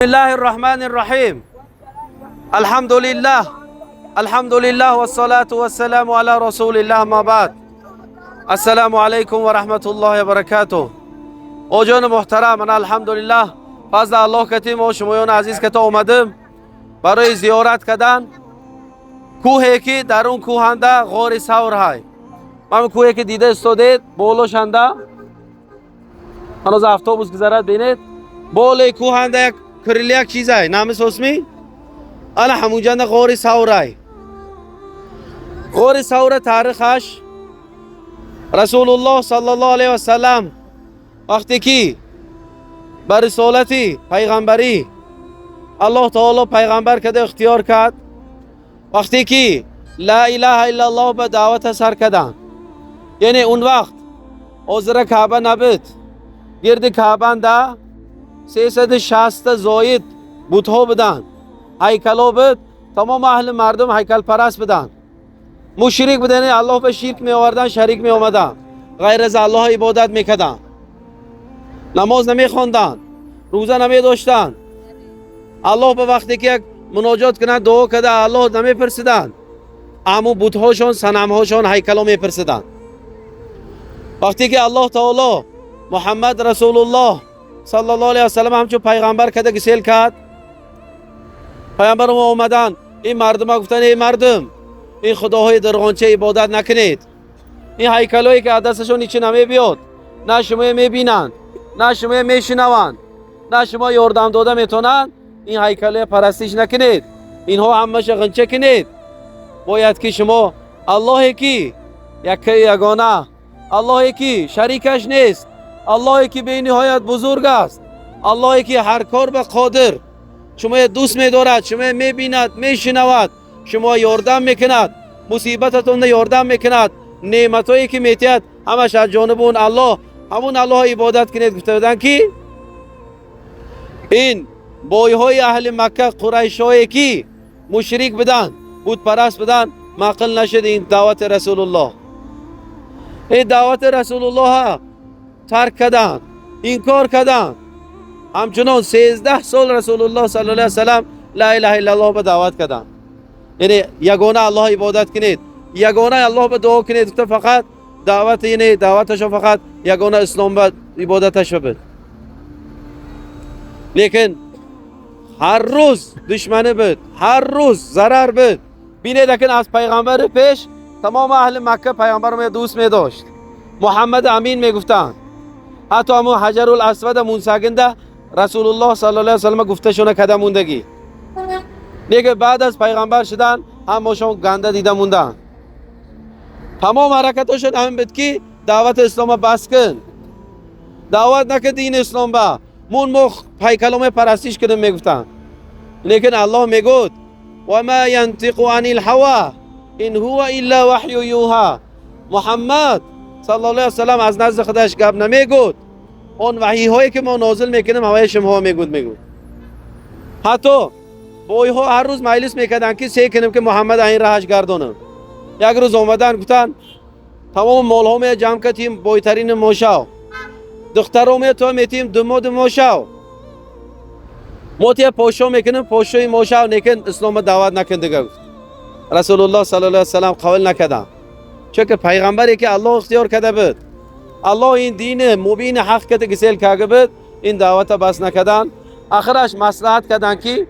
بسم الله الرحمن الرحيم. الحمد لله والصلاة والسلام على رسول الله ما بعد. السلام عليكم ورحمة الله وبركاته. اوجان محترم، من الحمدلله فضل الله کتیم و شمایان عزیز که تا اومدم برای زیارت کردن کوهی که در اون کوهنده غار ثور های. من کوهی که دیده استودید بولوشنده هنوز اتوبوس گذرد بینید بول کوهنده یک کرلیک چیزای نامش اسمی انا همونجا غار ثور های. غار ثور تاریخش رسول الله صلی الله علیه و سلم وقتی که بر رسالتی پیغمبری الله تعالی پیغمبر کده اختیار کرد، وقتی که لا اله الا الله به دعوت سر کردن، یعنی اون وقت عذر کعبه نبود، گرد کعبه ده 360 زاید بتها بدن، هیکلا بود، تمام اهل مردم هیکل پرست بدن، مشرک بدن، الله به شرک می آوردن، شریک می آمدن، غیر از الله عبادت میکردن، نماز نمی خواندن، روزه نمی داشتن، الله به وقتی که یک مناجات کنند دعا کده الله نمی پرسیدن، اما بتهاشون صنمهاشون هیکلا می پرسیدن. وقتی که الله تعالی محمد رسول الله صلی الله علیه و سلم همچون پیغمبر کده گسیل کرد، پیغمبر ما اومدن این مردم گفتن ای مردم این خداهای درغانچه عبادت نکنید، این هیکلایی که دستشون هیچی نمی بیاد، نه شما میبینند، نه شما میشنوند، نه شما یاردم داده میتونند، این هیکله پرستش نکنید، اینها همش غنچه کنید. باید که شما اللهی که یگانه، اللهی که شریکش نیست، اللهی که به نهایت بزرگ است، اللهی که هر کار به قادر، شما دوست می‌دارد، شما می‌بیند، میشنود، شما یاردم میکند، مصیبتتون یاردم میکند، نعمتایی که میتید همش از جانب اون الله، همون الله عبادت کنید. گفته بودن که این بایهای اهل مکه قریشایی که مشرک بدن، بود پرست بدن، معقل نشد این دعوت رسول الله، این دعوت رسول الله ترک کردن، انکار کردن. همچنان 13 سال رسول الله صلی الله علیه و سلم لا اله الا الله به دعوت کردن، یعنی یگانه الله عبادت کنید، یگانه الله به دعا کنید. گفته فقط دعوت، یعنی دعوتش فقط یگانه اسلام به عبادتش بود. لیکن هر روز دشمنی بود، هر روز ضرر بود. بینید که از پیغمبر پیش تمام اهل مکه پیغمبر رو دوست می داشت، محمد امین می گفتن، حتی همون حجر الاسود منسگنده رسول الله صلی الله علیه و سلم گفته شونه کده موندگی. دیگه بعد از پیغمبر شدن همشون گنده دیده موندن. تمام حرکتشون همین بود که دعوت اسلام بس کن، دعوت نکن دین اسلام با مون مخ هیکلام پرستش کنیم میگفتن. لیکن الله میگود و ما ینطق عن الهوا ان هو الا وحی یوحى. محمد صلی الله علیه و سلم از نزد خودش گپ نمیگود، اون وحی هایی که ما نازل میکنیم هوای شما میگود. حتی بوی ها هر روز مجلس میکردن که سعی کنیم که محمد این راهش گردونم. یک روز اومدن گفتن تمام مال ها می جمع کردیم بویترین موشاو، دخترها می تو میتیم دمو موشاو، موتی پوشو میکنیم پوشوی موشاو، نیکن اسلام دعوت نکن دیگه. رسول الله صلی الله علیه و سلم قبول نکردن، چون که پیغمبری که الله اختیار کرده بود، الله این دین مبین حق که گسیل کرده بود، این دعوت بس نکردن. آخرش مصلحت کردن که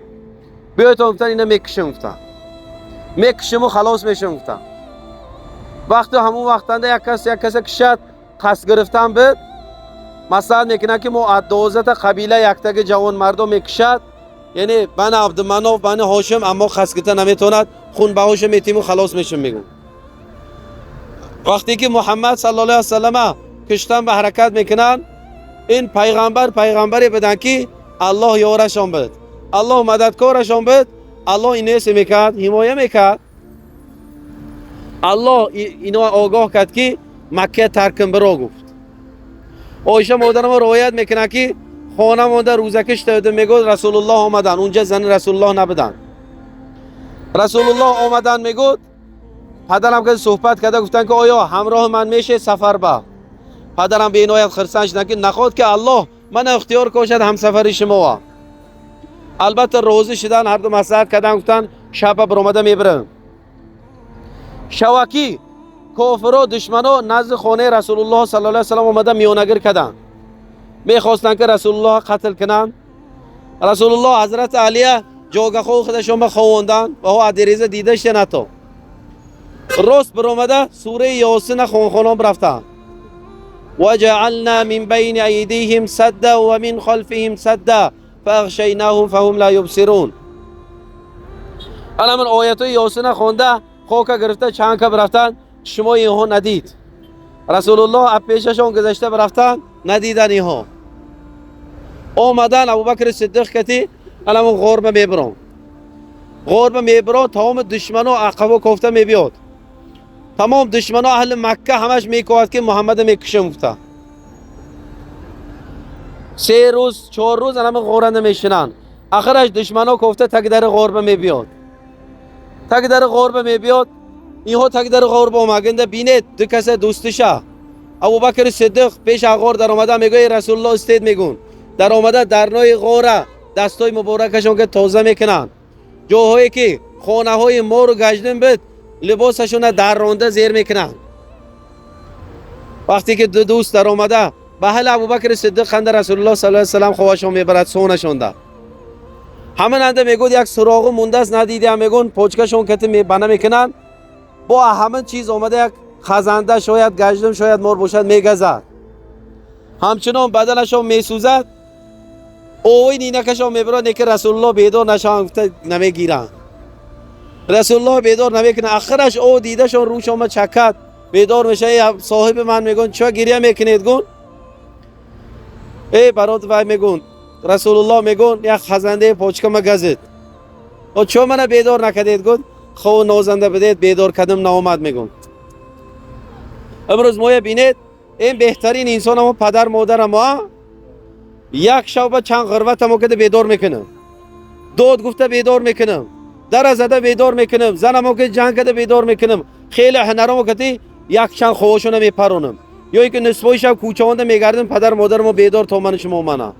بیایتون گفتن اینا میکشم، گفتن میکشم و خلاص میشم. گفتن وقتی همون وقتنده یک کس کشد قصد گرفتن بود، مصلحت میکنن که ما 12 قبیله یک تک جوان مردم میکشد، یعنی بن عبدالمناف بن هاشم، اما قصد گرفتن نمیتوند، خون به هاشم میتیم و خلاص میشم میگن. وقتی که محمد صلی الله علیه و سلم کشتن به حرکت میکنن، این پیغمبری بدن که الله یارشان بود، الله مددکارشان بود، الله اینو میکرد، حمایه میکرد. الله اینو آگاه کرد که مکه ترکم برا گفت. عایشه مادرم روایت میکنه که خانه مانده روزکش داده، میگه رسول الله آمدن، اونجا زن رسول الله نبودن، رسول الله آمدن. میگه پدرم که صحبت کرده، گفتن که آیا همراه من میشه سفر با؟ پدرم به اینایت خرسنش نکرد، نخواد که الله من اختیار کشد همسفری شما. البته روزی شدن، هر دو مصلحت کردن، گفتن شب برآمده میبرم. شواکی کافر و دشمنا نزد خانه رسول الله صلی الله علیه و سلم اومدن میانگیر کردن، میخواستن که رسول الله قتل کنن. رسول الله حضرت علی جوگه خودشون بخواندن و او عدیریزه دیده شد نتو راست برآمده سوره یاسین خونخونام رفتن. وجعلنا من بین ایدیهم سدا و من خلفهم سدا فاغشیناهم فهم لا یبصرون. الان من آیت یاسین خونده خوک گرفته چند که برفتن شما اینها ندید. رسول الله از پیششون گذشته برفتن ندیدن اینها. آمدن ابوبکر صدیق کتی الان من غربه میبرم، غربه میبرم. تمام دشمنا عقب و کوفته میبیاد، تمام دشمنا اهل مکه همش میکواد که محمد میکشم گفته. 3 روز 4 روز الان غورنده میشنن. آخرش دشمنا کوفته تک در غربه میبیاد، تک در غربه میبیاد. اینها تک در غربه اومگنده بینید دو کس دوستشه. ابوبکر صدیق پیش غار در اومده میگه رسول الله استید میگون در اومده در نوع غوره دستای مبارکشون که تازه میکنن، جاهایی که خانه های ما رو گشتن بد لباسشون در رانده زیر میکنن. وقتی که دو دوست در اومده به حال ابوبکر صدیق خنده رسول الله صلی الله علیه و سلم خواشون میبرد سونشون ده. همین انده میگود یک سراغ مونده است ندیده، میگون پوچکشون کتی بنا میکنن. با همین چیز اومده یک خزنده شاید گشتم شاید مور باشد میگذد، همچنان بدنشون میسوزد. اوی نینکشون میبرد که رسول الله بیدار نشان نمیگیرن، رسول الله بیدار نمیکنه. آخرش او دیدشون روش اومد چکد بیدار میشه. صاحب من میگون چه گریه میکنید؟ گون ای برات وای میگون رسول الله میگون یک خزنده پوچکم گزید و چه من بیدار نکردید؟ گفت خو نوزنده بدید بیدار کدم نامد. میگون امروز ما بینید این بهترین انسان ما پدر مادر ما یک شب چند غربت ما کده بیدار میکنم، دود گفته بیدار میکنم، در زده بیدار میکنم، زنمو که جنگ کده بیدار میکنم، خیلی هنرمو کتی یک چند خوشونه میپرونم، یا که نصفای شب کوچه‌وانده میگردم پدر مادرمو بیدار تا من شما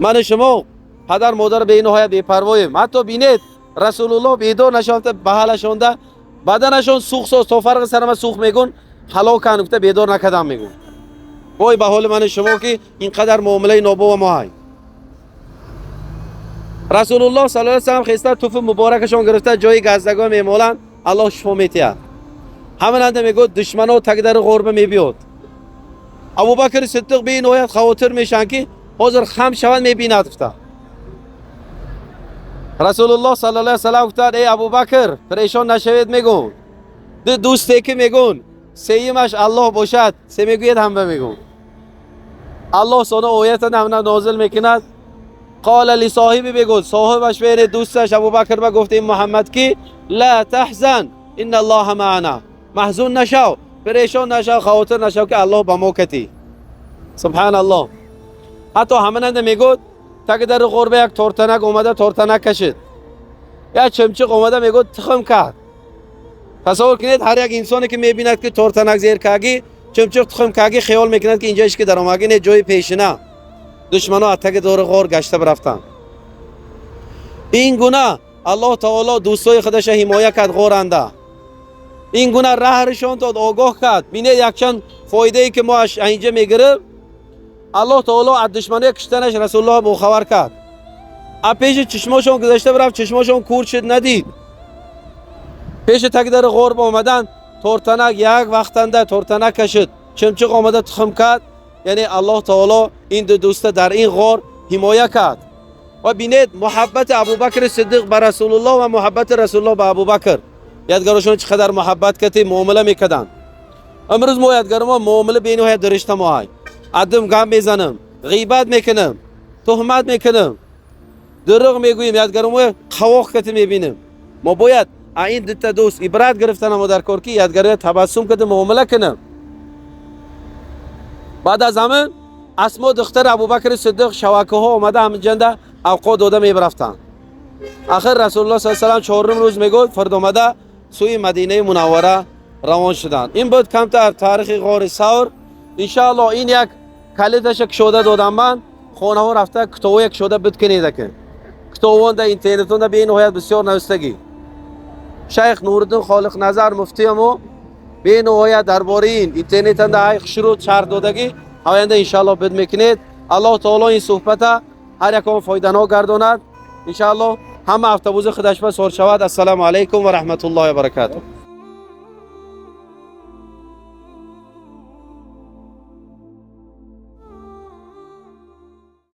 من شما پدر مادر به این نهایت بی‌پروایم. حتی بینید رسول الله بیدار نشافته به حالشونده بدنشون سوخت تا فرق سرم سوخت میگون هلاکن گفته بیدار نکردم. میگون وای به حال من شما که اینقدر معامله نابو و ماهای. رسول الله صلی الله علیه و سلم خیسته توف مبارکشون گرفته جای گزدگاه میمالن الله شفا میتیه. همین انده میگود دشمنا تک در غربه میبیاد. ابوبکر صدیق به این نهایت خواطر میشن که حاضر خم شوند میبیند. گفته رسول الله صلی الله علیه و سلم گفتن ای ابوبکر پریشان نشوید. میگون دو دوستی که میگون سیمش الله باشد سه میگوید هم میگون الله سونه آیت هم نازل میکند. قال لصاحبی بگو صاحبش بین دوستش ابوبکر با گفته محمد کی لا تحزن ان الله معنا، محزون نشو پریشان نشو خاطر نشو که الله با ما کتی. سبحان الله. حتی همیننده میگود تک در غربه یک تورتنک اومده تورتنک کشید، یا چمچق اومده میگود تخم کرد. تصور کنید هر یک انسانی که میبیند که تورتنک زیر کاگی چمچق تخم کاگی خیال میکند که اینجاش که در اومگین جای پیشینه دشمنا تک دور غار گشته برفتن. این گونه الله تعالی دوستای خودش حمایت کرد غورنده. این گونه راهشون داد آگاه کرد. بینید یک چند فایده ای که ما اینجا میگیریم الله تعالی از دشمنی کشتنش رسول الله مخبر کرد. پیش چشماشون گذشته برفت چشماشون کور شد ندید. پیش تک در غرب آمدن تورتنک یک وقتنده تورتنک کشید چمچق آمده تخم کرد. یعنی الله تعالی این دو دوست در این غار حمایت کرد. و بینید محبت ابوبکر صدیق به رسول الله و محبت رسول الله به ابوبکر یادگارشون چقدر محبت کردی معامله میکردن. امروز ما یادگار ما معامله بین و درشت ما های عدم گام میزنم، غیبت میکنم، تهمت میکنم، دروغ میگویم، یادگار ما خواخ کتی میبینیم. ما باید این دو تا دوست عبرت گرفتن ما در کار کی یادگار تبسم کده معامله کنم. بعد از همین اسما دختر ابوبکر صدیق شواکه ها اومده هم جنده اوقات داده میبرفتن. آخر رسول الله صلی الله علیه و سلم چهارم روز میگفت فرد اومده سوی مدینه منوره روان شدن. این بود کمتر تاریخ غار ثور. انشاءالله این یک کلیدش شده دادم من خانه ها رفته کتوی یک شده بد کنید که کتابان در اینترنتون به نهایت بسیار نوشتگی. شیخ نورالدین خالق نظر مفتی ما به نهایت درباره این اینترنت در شروع شرح دادگی آینده انشالله بد میکنید. الله تعالی این صحبت هر یکم فایده گرداند انشالله. همه اتوبوس خودش به سر شود. السلام علیکم و رحمت الله و برکاته.